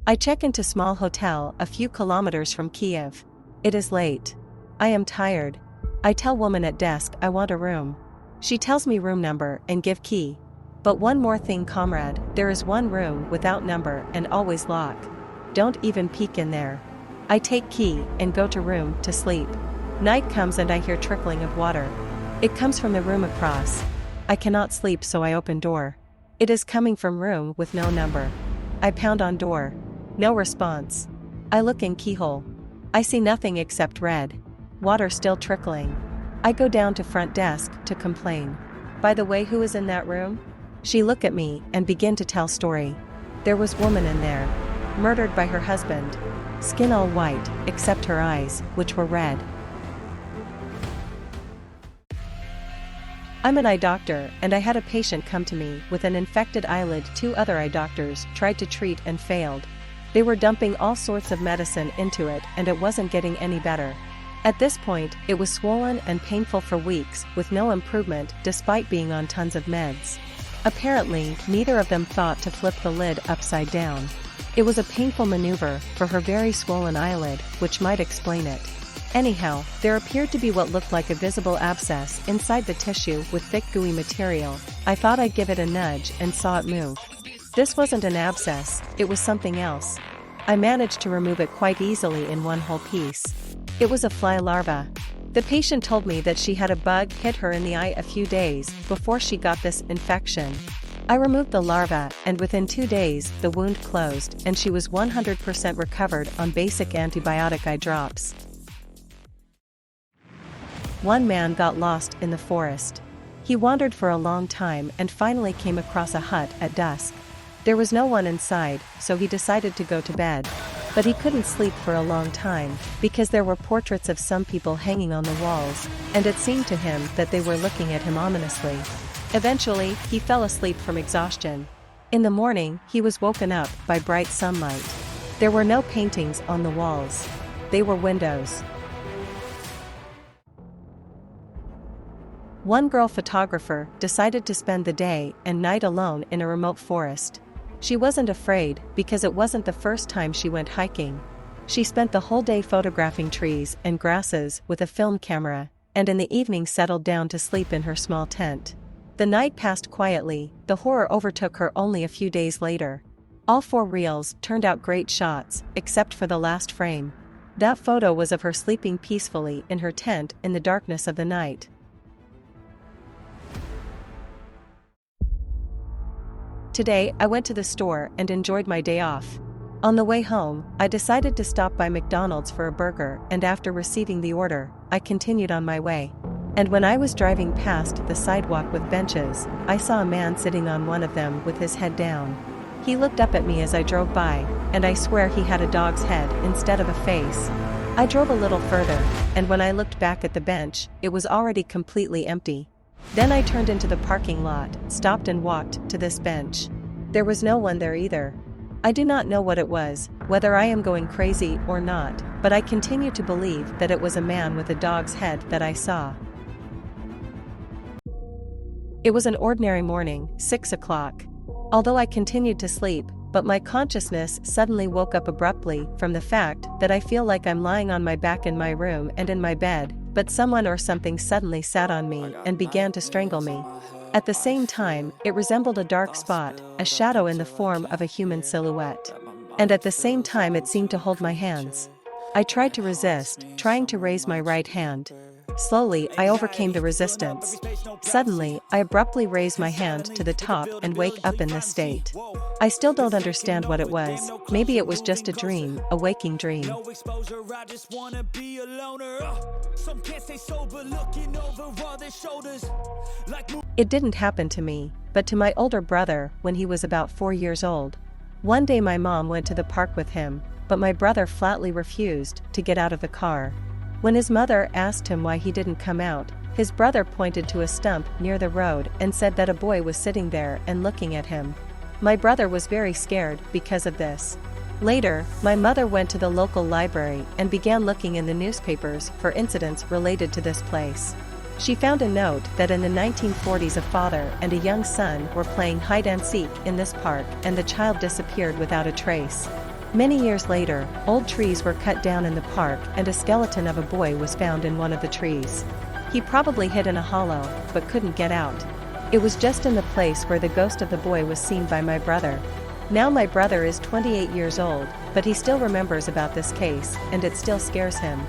I check into small hotel a few kilometers from Kiev. It is late. I am tired. I tell woman at desk I want a room. She tells me room number and give key. But one more thing, comrade, there is one room without number and always lock. Don't even peek in there. I take key and go to room to sleep. Night comes and I hear trickling of water. It comes from the room across. I cannot sleep, so I open door. It is coming from room with no number. I pound on door. No response. I look in keyhole. I see nothing except red. Water still trickling. I go down to front desk to complain. By the way, who is in that room? She look at me and begin to tell story. There was woman in there. Murdered by her husband. Skin all white, except her eyes, which were red. I'm an eye doctor, and I had a patient come to me with an infected eyelid. 2 other eye doctors tried to treat and failed. They were dumping all sorts of medicine into it and it wasn't getting any better. At this point, it was swollen and painful for weeks with no improvement despite being on tons of meds. Apparently, neither of them thought to flip the lid upside down. It was a painful maneuver for her very swollen eyelid, which might explain it. Anyhow, there appeared to be what looked like a visible abscess inside the tissue with thick gooey material. I thought I'd give it a nudge and saw it move. This wasn't an abscess, it was something else. I managed to remove it quite easily in one whole piece. It was a fly larva. The patient told me that she had a bug hit her in the eye a few days before she got this infection. I removed the larva and within 2 days the wound closed and she was 100% recovered on basic antibiotic eye drops. One man got lost in the forest. He wandered for a long time and finally came across a hut at dusk. There was no one inside, so he decided to go to bed. But he couldn't sleep for a long time, because there were portraits of some people hanging on the walls, and it seemed to him that they were looking at him ominously. Eventually, he fell asleep from exhaustion. In the morning, he was woken up by bright sunlight. There were no paintings on the walls. They were windows. One girl photographer decided to spend the day and night alone in a remote forest. She wasn't afraid because it wasn't the first time she went hiking. She spent the whole day photographing trees and grasses with a film camera, and in the evening settled down to sleep in her small tent. The night passed quietly. The horror overtook her only a few days later. All 4 reels turned out great shots, except for the last frame. That photo was of her sleeping peacefully in her tent in the darkness of the night. Today, I went to the store and enjoyed my day off. On the way home, I decided to stop by McDonald's for a burger, and after receiving the order, I continued on my way. And when I was driving past the sidewalk with benches, I saw a man sitting on one of them with his head down. He looked up at me as I drove by, and I swear he had a dog's head instead of a face. I drove a little further, and when I looked back at the bench, it was already completely empty. Then I turned into the parking lot, stopped and walked to this bench. There was no one there either. I do not know what it was, whether I am going crazy or not, but I continue to believe that it was a man with a dog's head that I saw. It was an ordinary morning, 6 o'clock. Although I continued to sleep, but my consciousness suddenly woke up abruptly from the fact that I feel like I'm lying on my back in my room and in my bed, but someone or something suddenly sat on me and began to strangle me. At the same time, it resembled a dark spot, a shadow in the form of a human silhouette. And at the same time it seemed to hold my hands. I tried to resist, trying to raise my right hand. Slowly, I overcame the resistance. Suddenly, I abruptly raise my hand to the top and wake up in this state. I still don't understand what it was. Maybe it was just a dream, a waking dream. It didn't happen to me, but to my older brother when he was about 4 years old. One day my mom went to the park with him, but my brother flatly refused to get out of the car. When his mother asked him why he didn't come out, his brother pointed to a stump near the road and said that a boy was sitting there and looking at him. My brother was very scared because of this. Later, my mother went to the local library and began looking in the newspapers for incidents related to this place. She found a note that in the 1940s a father and a young son were playing hide and seek in this park and the child disappeared without a trace. Many years later, old trees were cut down in the park and a skeleton of a boy was found in one of the trees. He probably hid in a hollow, but couldn't get out. It was just in the place where the ghost of the boy was seen by my brother. Now my brother is 28 years old, but he still remembers about this case, and it still scares him.